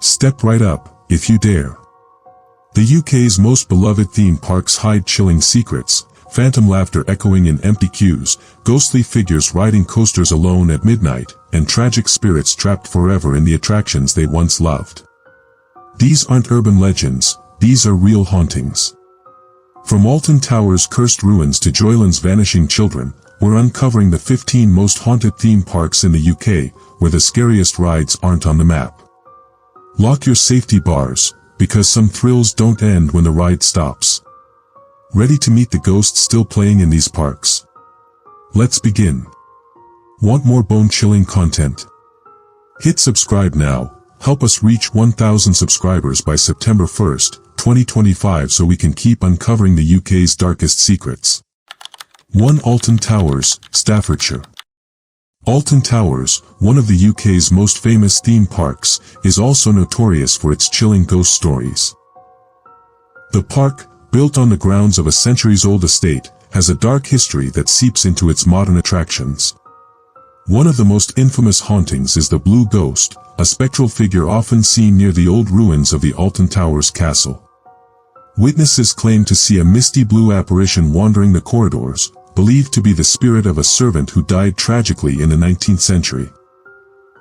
Step right up, if you dare. The UK's most beloved theme parks hide chilling secrets, phantom laughter echoing in empty queues, ghostly figures riding coasters alone at midnight, and tragic spirits trapped forever in the attractions they once loved. These aren't urban legends, these are real hauntings. From Alton Towers' cursed ruins to Joyland's vanishing children, we're uncovering the 15 most haunted theme parks in the UK, where the scariest rides aren't on the map. Lock your safety bars, because some thrills don't end when the ride stops. Ready to meet the ghosts still playing in these parks? Let's begin. Want more bone-chilling content? Hit subscribe now, help us reach 1,000 subscribers by September 1st, 2025 so we can keep uncovering the UK's darkest secrets. 1. Alton Towers, Staffordshire. Alton Towers, one of the UK's most famous theme parks, is also notorious for its chilling ghost stories. The park, built on the grounds of a centuries-old estate, has a dark history that seeps into its modern attractions. One of the most infamous hauntings is the Blue Ghost, a spectral figure often seen near the old ruins of the Alton Towers castle. Witnesses claim to see a misty blue apparition wandering the corridors, believed to be the spirit of a servant who died tragically in the 19th century.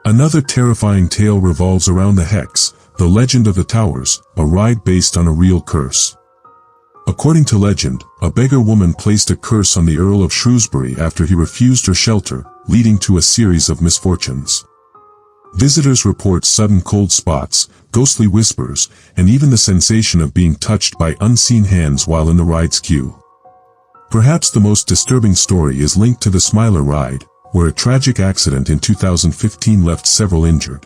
Another terrifying tale revolves around the Hex, the legend of the Towers, a ride based on a real curse. According to legend, a beggar woman placed a curse on the Earl of Shrewsbury after he refused her shelter, leading to a series of misfortunes. Visitors report sudden cold spots, ghostly whispers, and even the sensation of being touched by unseen hands while in the ride's queue. Perhaps the most disturbing story is linked to the Smiler ride, where a tragic accident in 2015 left several injured.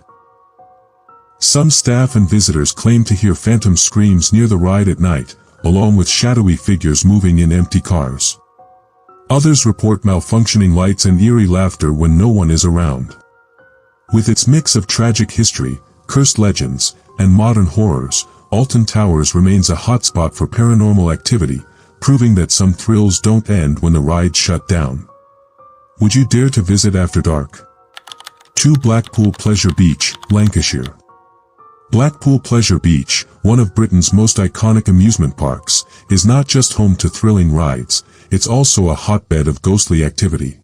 Some staff and visitors claim to hear phantom screams near the ride at night, along with shadowy figures moving in empty cars. Others report malfunctioning lights and eerie laughter when no one is around. With its mix of tragic history, cursed legends, and modern horrors, Alton Towers remains a hotspot for paranormal activity, proving that some thrills don't end when the rides shut down. Would you dare to visit after dark? 2. Blackpool Pleasure Beach, Lancashire. Blackpool Pleasure Beach, one of Britain's most iconic amusement parks, is not just home to thrilling rides, it's also a hotbed of ghostly activity.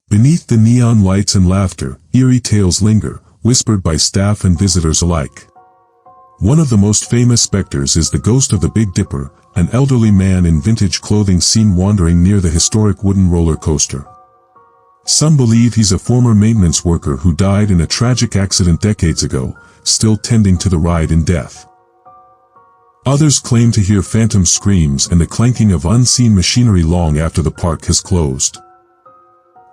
Beneath the neon lights and laughter, eerie tales linger, whispered by staff and visitors alike. One of the most famous specters is the ghost of the Big Dipper, an elderly man in vintage clothing seen wandering near the historic wooden roller coaster. Some believe he's a former maintenance worker who died in a tragic accident decades ago, still tending to the ride in death. Others claim to hear phantom screams and the clanking of unseen machinery long after the park has closed.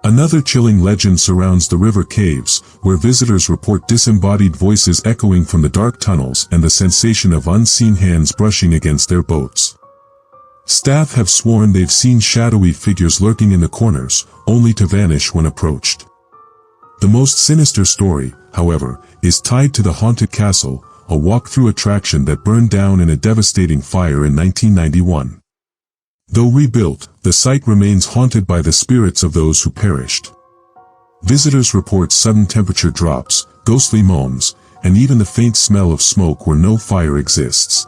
Another chilling legend surrounds the river caves, where visitors report disembodied voices echoing from the dark tunnels and the sensation of unseen hands brushing against their boats. Staff have sworn they've seen shadowy figures lurking in the corners, only to vanish when approached. The most sinister story, however, is tied to the haunted castle, a walk-through attraction that burned down in a devastating fire in 1991. Though rebuilt, the site remains haunted by the spirits of those who perished. Visitors report sudden temperature drops, ghostly moans, and even the faint smell of smoke where no fire exists.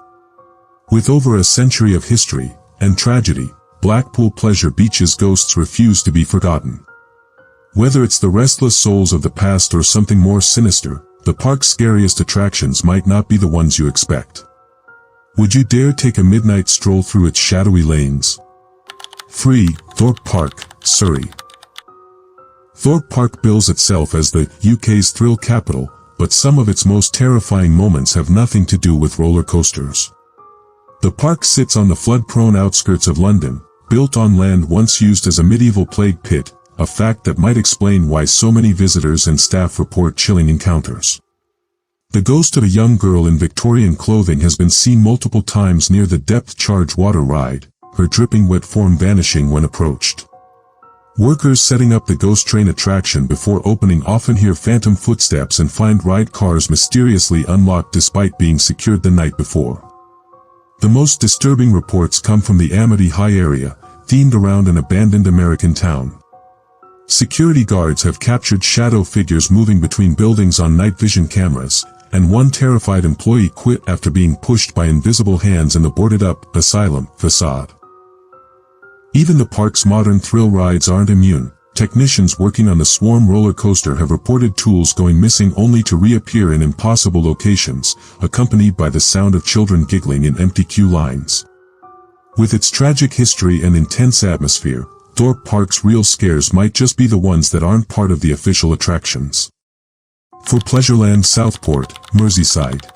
With over a century of history and tragedy, Blackpool Pleasure Beach's ghosts refuse to be forgotten. Whether it's the restless souls of the past or something more sinister, the park's scariest attractions might not be the ones you expect. Would you dare take a midnight stroll through its shadowy lanes? 3. Thorpe Park, Surrey. Thorpe Park bills itself as the UK's thrill capital, but some of its most terrifying moments have nothing to do with roller coasters. The park sits on the flood-prone outskirts of London, built on land once used as a medieval plague pit, a fact that might explain why so many visitors and staff report chilling encounters. The ghost of a young girl in Victorian clothing has been seen multiple times near the depth-charge water ride, her dripping wet form vanishing when approached. Workers setting up the ghost train attraction before opening often hear phantom footsteps and find ride cars mysteriously unlocked despite being secured the night before. The most disturbing reports come from the Amity High area, themed around an abandoned American town. Security guards have captured shadow figures moving between buildings on night vision cameras, and one terrified employee quit after being pushed by invisible hands in the boarded-up asylum facade. Even the park's modern thrill rides aren't immune. Technicians working on the Swarm roller coaster have reported tools going missing only to reappear in impossible locations, accompanied by the sound of children giggling in empty queue lines. With its tragic history and intense atmosphere, Thorpe Park's real scares might just be the ones that aren't part of the official attractions. For Pleasureland Southport, Merseyside.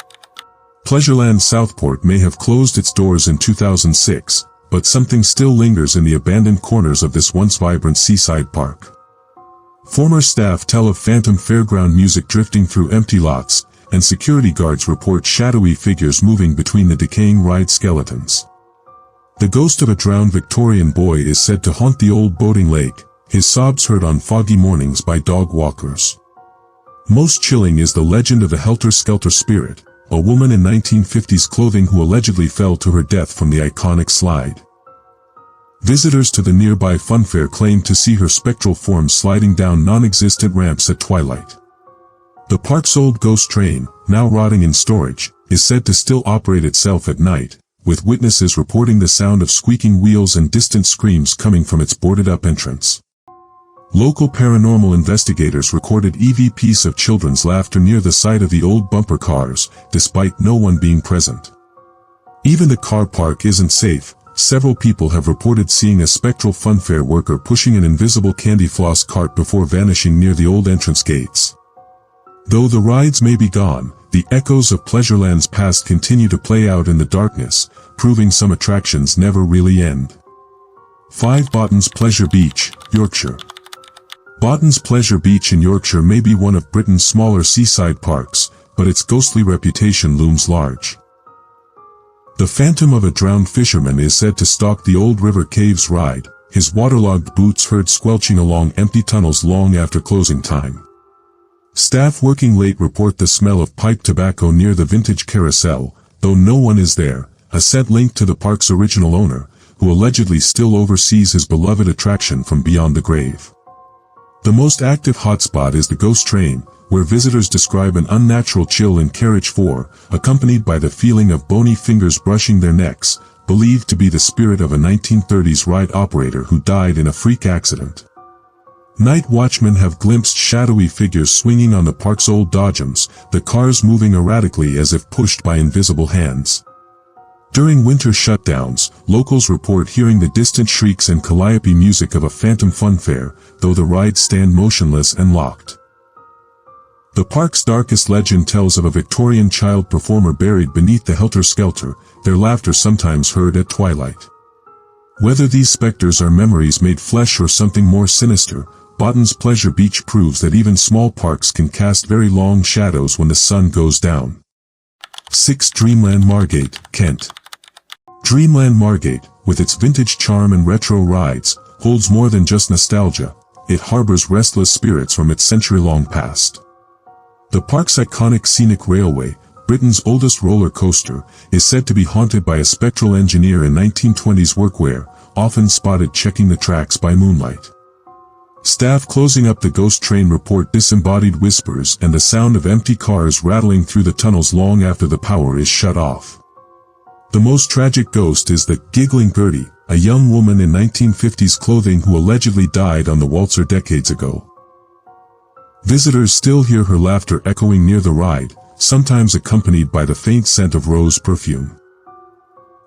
Pleasureland Southport may have closed its doors in 2006, but something still lingers in the abandoned corners of this once vibrant seaside park. Former staff tell of phantom fairground music drifting through empty lots, and security guards report shadowy figures moving between the decaying ride skeletons. The ghost of a drowned Victorian boy is said to haunt the old boating lake, his sobs heard on foggy mornings by dog walkers. Most chilling is the legend of the helter-skelter spirit, a woman in 1950s clothing who allegedly fell to her death from the iconic slide. Visitors to the nearby funfair claim to see her spectral form sliding down non-existent ramps at twilight. The park's old ghost train, now rotting in storage, is said to still operate itself at night, with witnesses reporting the sound of squeaking wheels and distant screams coming from its boarded-up entrance. Local paranormal investigators recorded EVPs of children's laughter near the site of the old bumper cars, despite no one being present. Even the car park isn't safe. Several people have reported seeing a spectral funfair worker pushing an invisible candy floss cart before vanishing near the old entrance gates. Though the rides may be gone, the echoes of Pleasureland's past continue to play out in the darkness, proving some attractions never really end. 5 Bottons Pleasure Beach, Yorkshire. Bottons Pleasure Beach in Yorkshire may be one of Britain's smaller seaside parks, but its ghostly reputation looms large. The phantom of a drowned fisherman is said to stalk the Old River Caves ride, his waterlogged boots heard squelching along empty tunnels long after closing time. Staff working late report the smell of pipe tobacco near the vintage carousel, though no one is there, a scent linked to the park's original owner, who allegedly still oversees his beloved attraction from beyond the grave. The most active hotspot is the ghost train, where visitors describe an unnatural chill in carriage 4, accompanied by the feeling of bony fingers brushing their necks, believed to be the spirit of a 1930s ride operator who died in a freak accident. Night watchmen have glimpsed shadowy figures swinging on the park's old dodgems, the cars moving erratically as if pushed by invisible hands. During winter shutdowns, locals report hearing the distant shrieks and calliope music of a phantom funfair, though the rides stand motionless and locked. The park's darkest legend tells of a Victorian child performer buried beneath the helter-skelter, their laughter sometimes heard at twilight. Whether these specters are memories made flesh or something more sinister, Bottons Pleasure Beach proves that even small parks can cast very long shadows when the sun goes down. 6 Dreamland Margate, Kent. Dreamland Margate, with its vintage charm and retro rides, holds more than just nostalgia. It harbors restless spirits from its century-long past. The park's iconic scenic railway, Britain's oldest roller coaster, is said to be haunted by a spectral engineer in 1920s workwear, often spotted checking the tracks by moonlight. Staff closing up the ghost train report disembodied whispers and the sound of empty cars rattling through the tunnels long after the power is shut off. The most tragic ghost is the Giggling Gertie, a young woman in 1950s clothing who allegedly died on the waltzer decades ago. Visitors still hear her laughter echoing near the ride, sometimes accompanied by the faint scent of rose perfume.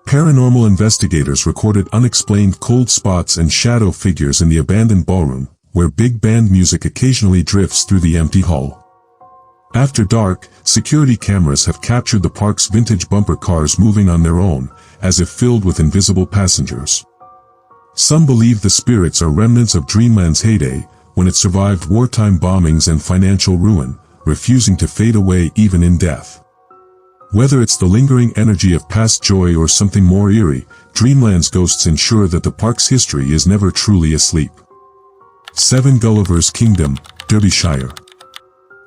Paranormal investigators recorded unexplained cold spots and shadow figures in the abandoned ballroom, where big band music occasionally drifts through the empty hall. After dark, security cameras have captured the park's vintage bumper cars moving on their own, as if filled with invisible passengers. Some believe the spirits are remnants of Dreamland's heyday, when it survived wartime bombings and financial ruin, refusing to fade away even in death. Whether it's the lingering energy of past joy or something more eerie, Dreamland's ghosts ensure that the park's history is never truly asleep. 7 Gullivers Kingdom, Derbyshire.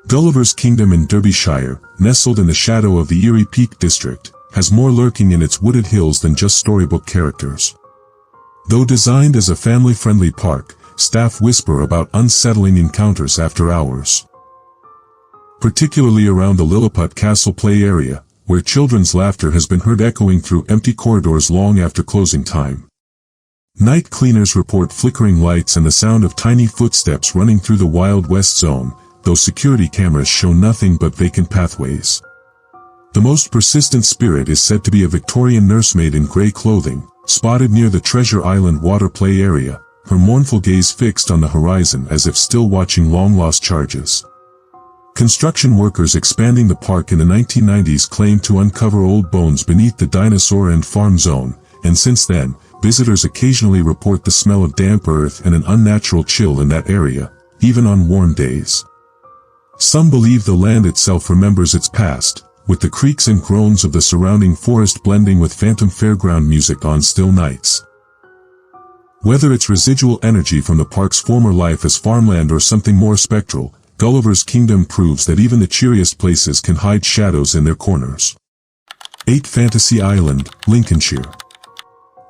Gullivers Kingdom in Derbyshire, nestled in the shadow of the Erie Peak District, has more lurking in its wooded hills than just storybook characters. Though designed as a family-friendly park, staff whisper about unsettling encounters after hours. particularly around the Lilliput Castle play area, where children's laughter has been heard echoing through empty corridors long after closing time. Night cleaners report flickering lights and the sound of tiny footsteps running through the Wild West zone, though security cameras show nothing but vacant pathways. The most persistent spirit is said to be a Victorian nursemaid in grey clothing, spotted near the Treasure Island water play area, her mournful gaze fixed on the horizon as if still watching long-lost charges. Construction workers expanding the park in the 1990s claimed to uncover old bones beneath the dinosaur and farm zone, and since then, visitors occasionally report the smell of damp earth and an unnatural chill in that area, even on warm days. Some believe the land itself remembers its past, with the creaks and groans of the surrounding forest blending with phantom fairground music on still nights. Whether it's residual energy from the park's former life as farmland or something more spectral, Gulliver's Kingdom proves that even the cheeriest places can hide shadows in their corners. 8. Fantasy Island, Lincolnshire.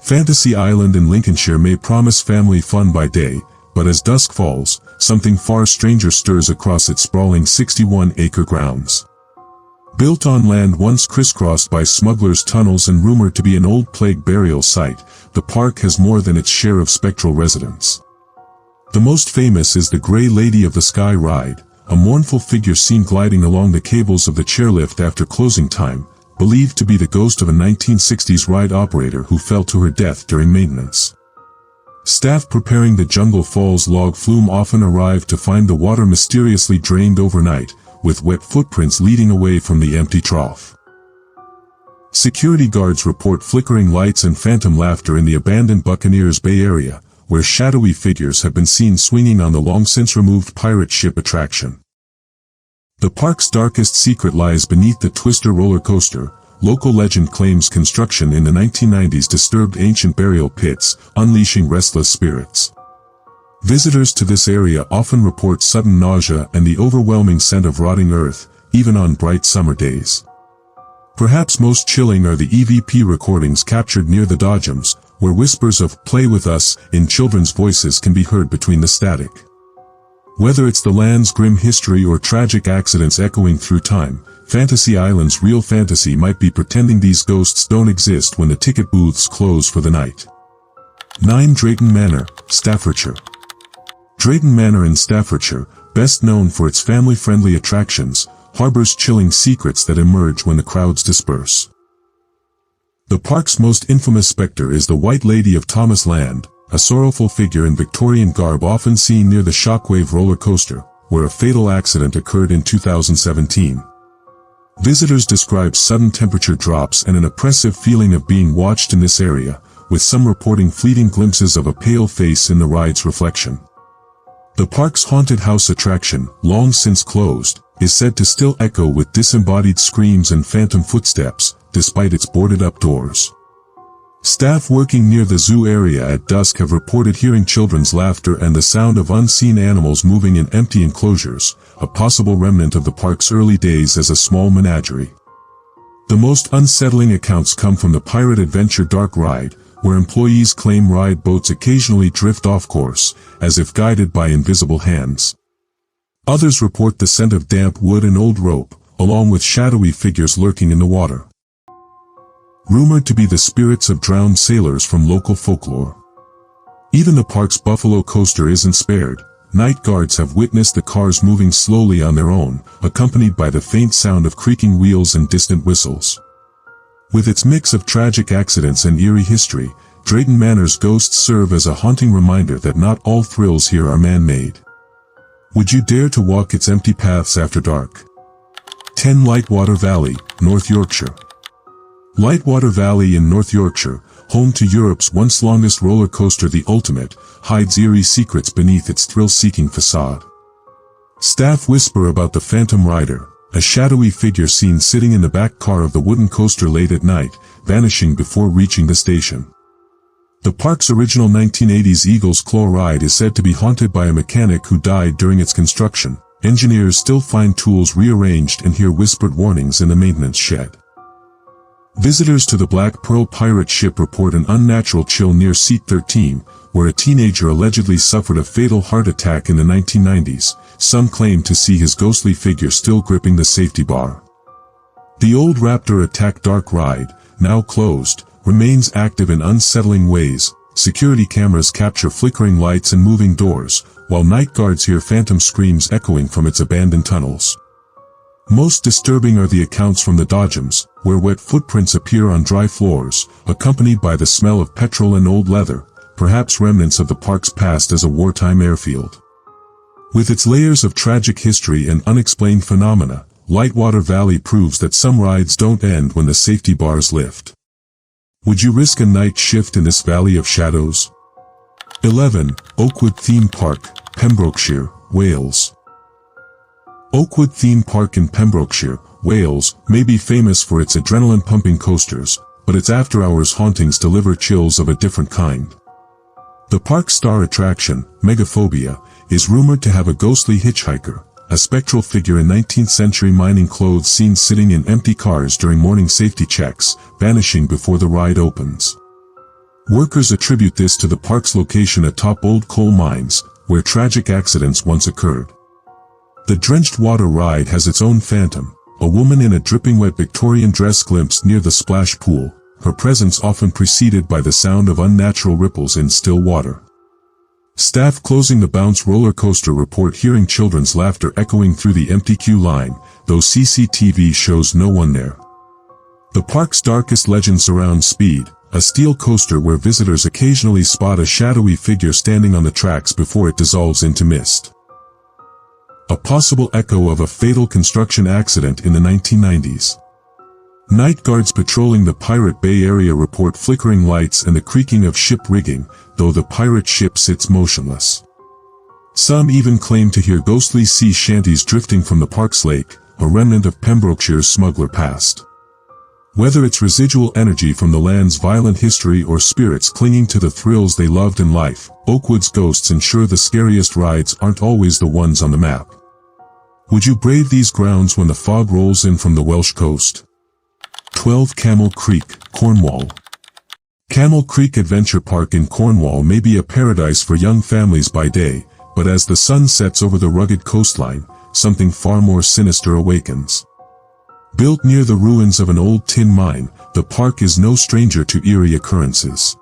Fantasy Island in Lincolnshire may promise family fun by day, but as dusk falls, something far stranger stirs across its sprawling 61-acre grounds. Built on land once crisscrossed by smugglers' tunnels and rumored to be an old plague burial site, the park has more than its share of spectral residents. The most famous is the Grey Lady of the Sky ride, a mournful figure seen gliding along the cables of the chairlift after closing time, believed to be the ghost of a 1960s ride operator who fell to her death during maintenance. Staff preparing the Jungle Falls log flume often arrive to find the water mysteriously drained overnight, with wet footprints leading away from the empty trough. Security guards report flickering lights and phantom laughter in the abandoned Buccaneers Bay area, where shadowy figures have been seen swinging on the long-since-removed pirate ship attraction. The park's darkest secret lies beneath the Twister roller coaster. Local legend claims construction in the 1990s disturbed ancient burial pits, unleashing restless spirits. Visitors to this area often report sudden nausea and the overwhelming scent of rotting earth, even on bright summer days. Perhaps most chilling are the EVP recordings captured near the Dodgems, where whispers of "play with us" in children's voices can be heard between the static. Whether it's the land's grim history or tragic accidents echoing through time, Fantasy Island's real fantasy might be pretending these ghosts don't exist when the ticket booths close for the night. 9. Drayton Manor, Staffordshire. Drayton Manor in Staffordshire, best known for its family-friendly attractions, harbors chilling secrets that emerge when the crowds disperse. The park's most infamous spectre is the White Lady of Thomas Land, a sorrowful figure in Victorian garb often seen near the Shockwave roller coaster, where a fatal accident occurred in 2017. Visitors describe sudden temperature drops and an oppressive feeling of being watched in this area, with some reporting fleeting glimpses of a pale face in the ride's reflection. The park's haunted house attraction, long since closed, is said to still echo with disembodied screams and phantom footsteps, despite its boarded-up doors. Staff working near the zoo area at dusk have reported hearing children's laughter and the sound of unseen animals moving in empty enclosures, a possible remnant of the park's early days as a small menagerie. The most unsettling accounts come from the Pirate Adventure Dark Ride, where employees claim ride boats occasionally drift off course, as if guided by invisible hands. Others report the scent of damp wood and old rope, along with shadowy figures lurking in the water. Rumored to be the spirits of drowned sailors from local folklore. Even the park's Buffalo coaster isn't spared. Night guards have witnessed the cars moving slowly on their own, accompanied by the faint sound of creaking wheels and distant whistles. With its mix of tragic accidents and eerie history, Drayton Manor's ghosts serve as a haunting reminder that not all thrills here are man-made. Would you dare to walk its empty paths after dark? 10. Lightwater Valley, North Yorkshire. Lightwater Valley in North Yorkshire, home to Europe's once longest roller coaster The Ultimate, hides eerie secrets beneath its thrill-seeking facade. Staff whisper about the Phantom Rider, a shadowy figure seen sitting in the back car of the wooden coaster late at night, vanishing before reaching the station. The park's original 1980s Eagle's Claw ride is said to be haunted by a mechanic who died during its construction. Engineers still find tools rearranged and hear whispered warnings in the maintenance shed. Visitors to the Black Pearl pirate ship report an unnatural chill near seat 13, where a teenager allegedly suffered a fatal heart attack in the 1990s. Some claim to see his ghostly figure still gripping the safety bar. The old Raptor Attack Dark ride, now closed, remains active in unsettling ways. Security cameras capture flickering lights and moving doors, while night guards hear phantom screams echoing from its abandoned tunnels. Most disturbing are the accounts from the dodgems, where wet footprints appear on dry floors, accompanied by the smell of petrol and old leather, perhaps remnants of the park's past as a wartime airfield. With its layers of tragic history and unexplained phenomena, Lightwater Valley proves that some rides don't end when the safety bars lift. Would you risk a night shift in this valley of shadows? 11. Oakwood Theme Park, Pembrokeshire, Wales. Oakwood Theme Park in Pembrokeshire, Wales, may be famous for its adrenaline-pumping coasters, but its after-hours hauntings deliver chills of a different kind. The park's star attraction, Megaphobia, is rumored to have a ghostly hitchhiker, a spectral figure in 19th-century mining clothes seen sitting in empty cars during morning safety checks, vanishing before the ride opens. Workers attribute this to the park's location atop old coal mines, where tragic accidents once occurred. The drenched water ride has its own phantom, a woman in a dripping wet Victorian dress glimpsed near the splash pool, her presence often preceded by the sound of unnatural ripples in still water. Staff closing the bounce roller coaster report hearing children's laughter echoing through the empty queue line, though CCTV shows no one there. The park's darkest legend surrounds Speed, a steel coaster where visitors occasionally spot a shadowy figure standing on the tracks before it dissolves into mist. A possible echo of a fatal construction accident in the 1990s. Night guards patrolling the Pirate Bay area report flickering lights and the creaking of ship rigging, though the pirate ship sits motionless. Some even claim to hear ghostly sea shanties drifting from the park's lake, a remnant of Pembrokeshire's smuggler past. Whether it's residual energy from the land's violent history or spirits clinging to the thrills they loved in life, Oakwood's ghosts ensure the scariest rides aren't always the ones on the map. Would you brave these grounds when the fog rolls in from the Welsh coast? 12. Camel Creek, Cornwall. Camel Creek Adventure Park in Cornwall may be a paradise for young families by day, but as the sun sets over the rugged coastline, something far more sinister awakens. Built near the ruins of an old tin mine, the park is no stranger to eerie occurrences.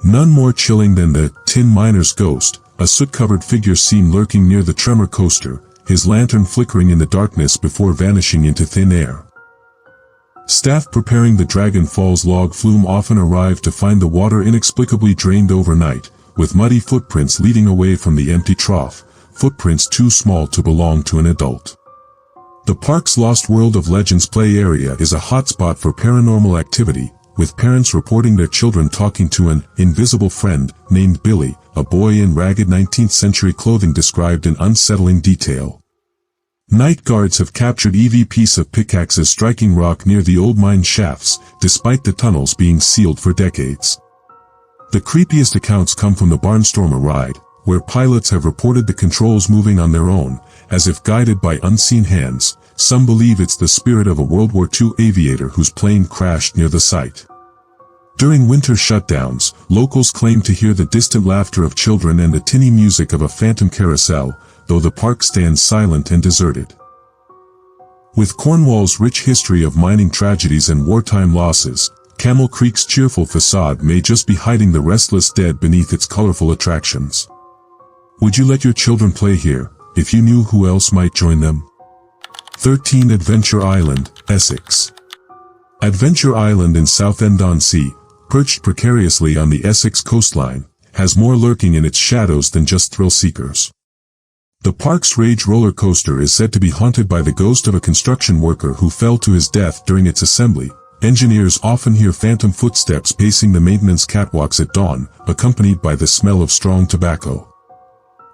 None more chilling than the tin miner's ghost, a soot-covered figure seen lurking near the Tremor coaster, his lantern flickering in the darkness before vanishing into thin air. Staff preparing the Dragon Falls log flume often arrive to find the water inexplicably drained overnight, with muddy footprints leading away from the empty trough, footprints too small to belong to an adult. The park's Lost World of Legends play area is a hotspot for paranormal activity, with parents reporting their children talking to an invisible friend named Billy, a boy in ragged 19th-century clothing described in unsettling detail. Night guards have captured EVPs of pickaxes striking rock near the old mine shafts, despite the tunnels being sealed for decades. The creepiest accounts come from the Barnstormer ride, where pilots have reported the controls moving on their own, as if guided by unseen hands. Some believe it's the spirit of a World War II aviator whose plane crashed near the site. During winter shutdowns, locals claim to hear the distant laughter of children and the tinny music of a phantom carousel, though the park stands silent and deserted. With Cornwall's rich history of mining tragedies and wartime losses, Camel Creek's cheerful facade may just be hiding the restless dead beneath its colorful attractions. Would you let your children play here, if you knew who else might join them? 13. Adventure Island, Essex. Adventure Island in Southend-on-Sea, perched precariously on the Essex coastline, has more lurking in its shadows than just thrill seekers. The park's Rage roller coaster is said to be haunted by the ghost of a construction worker who fell to his death during its assembly. Engineers often hear phantom footsteps pacing the maintenance catwalks at dawn, accompanied by the smell of strong tobacco.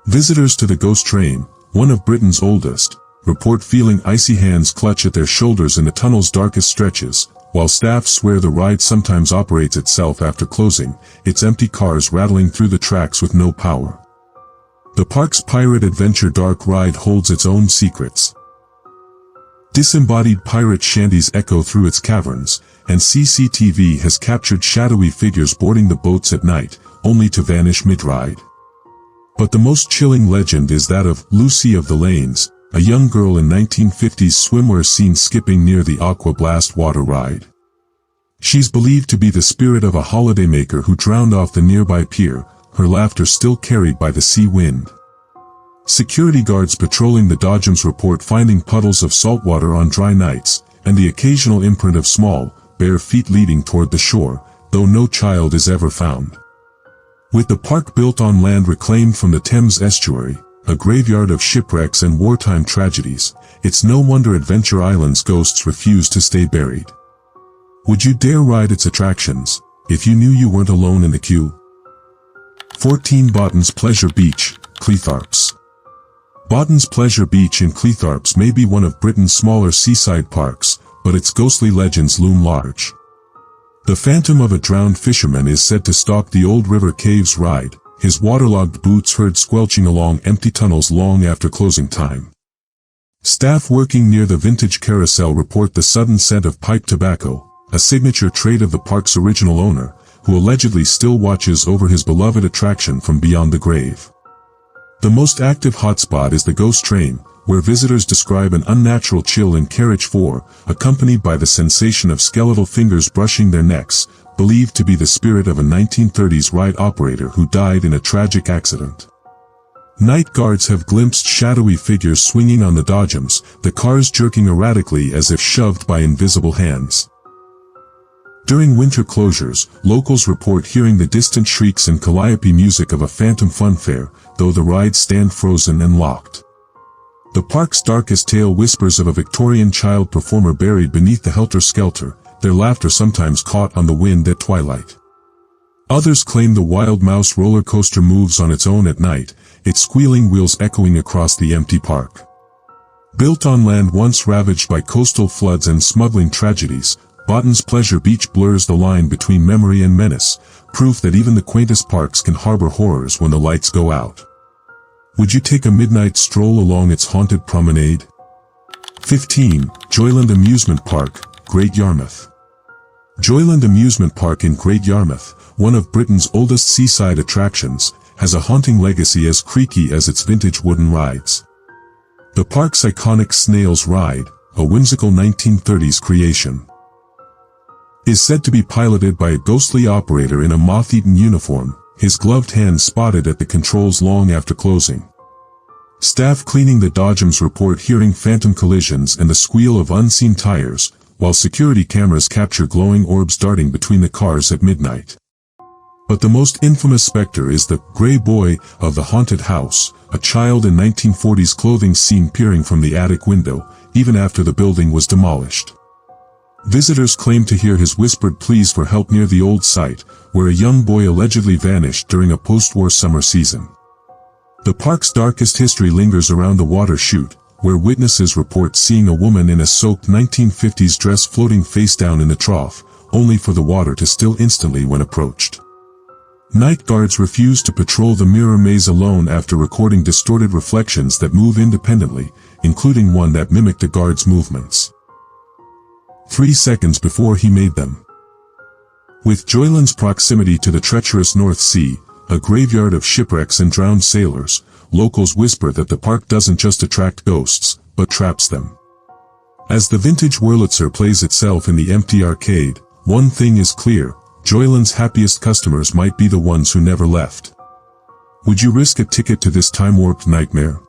Visitors to the ghost train, one of Britain's oldest, report feeling icy hands clutch at their shoulders in the tunnel's darkest stretches, while staff swear the ride sometimes operates itself after closing, its empty cars rattling through the tracks with no power. The park's Pirate Adventure Dark ride holds its own secrets. Disembodied pirate shanties echo through its caverns, and CCTV has captured shadowy figures boarding the boats at night, only to vanish mid-ride. But the most chilling legend is that of Lucy of the Lanes, a young girl in 1950s swimwear seen skipping near the Aqua Blast water ride. She's believed to be the spirit of a holidaymaker who drowned off the nearby pier, her laughter still carried by the sea wind. Security guards patrolling the Dodgems report finding puddles of saltwater on dry nights, and the occasional imprint of small, bare feet leading toward the shore, though no child is ever found. With the park built on land reclaimed from the Thames estuary, a graveyard of shipwrecks and wartime tragedies, it's no wonder Adventure Island's ghosts refuse to stay buried. Would you dare ride its attractions, if you knew you weren't alone in the queue? 14 Bottons Pleasure Beach, Cleethorpes. Bottons Pleasure Beach in Cleethorpes may be one of Britain's smaller seaside parks, but its ghostly legends loom large. The phantom of a drowned fisherman is said to stalk the Old River Caves ride, his waterlogged boots heard squelching along empty tunnels long after closing time. Staff working near the vintage carousel report the sudden scent of pipe tobacco, a signature trait of the park's original owner, who allegedly still watches over his beloved attraction from beyond the grave. The most active hotspot is the ghost train, where visitors describe an unnatural chill in carriage 4, accompanied by the sensation of skeletal fingers brushing their necks, believed to be the spirit of a 1930s ride operator who died in a tragic accident. Night guards have glimpsed shadowy figures swinging on the Dodgems, the cars jerking erratically as if shoved by invisible hands. During winter closures, locals report hearing the distant shrieks and calliope music of a phantom funfair, though the rides stand frozen and locked. The park's darkest tale whispers of a Victorian child performer buried beneath the helter-skelter, their laughter sometimes caught on the wind at twilight. Others claim the Wild Mouse roller coaster moves on its own at night, its squealing wheels echoing across the empty park. Built on land once ravaged by coastal floods and smuggling tragedies, Bottons Pleasure Beach blurs the line between memory and menace, proof that even the quaintest parks can harbor horrors when the lights go out. Would you take a midnight stroll along its haunted promenade? 15. Joyland Amusement Park, Great Yarmouth. Joyland Amusement Park in Great Yarmouth, one of Britain's oldest seaside attractions, has a haunting legacy as creaky as its vintage wooden rides. The park's iconic Snails Ride, a whimsical 1930s creation, is said to be piloted by a ghostly operator in a moth-eaten uniform, his gloved hand spotted at the controls long after closing. Staff cleaning the Dodgems report hearing phantom collisions and the squeal of unseen tires, while security cameras capture glowing orbs darting between the cars at midnight. But the most infamous specter is the Grey Boy of the haunted house, a child in 1940s clothing seen peering from the attic window, even after the building was demolished. Visitors claim to hear his whispered pleas for help near the old site, where a young boy allegedly vanished during a post-war summer season. The park's darkest history lingers around the water chute, where witnesses report seeing a woman in a soaked 1950s dress floating face down in the trough, only for the water to still instantly when approached. Night guards refuse to patrol the mirror maze alone after recording distorted reflections that move independently, including one that mimicked a guard's movements 3 seconds before he made them. With Joyland's proximity to the treacherous North Sea, a graveyard of shipwrecks and drowned sailors, locals whisper that the park doesn't just attract ghosts, but traps them. As the vintage Wurlitzer plays itself in the empty arcade, one thing is clear: Joyland's happiest customers might be the ones who never left. Would you risk a ticket to this time-warped nightmare?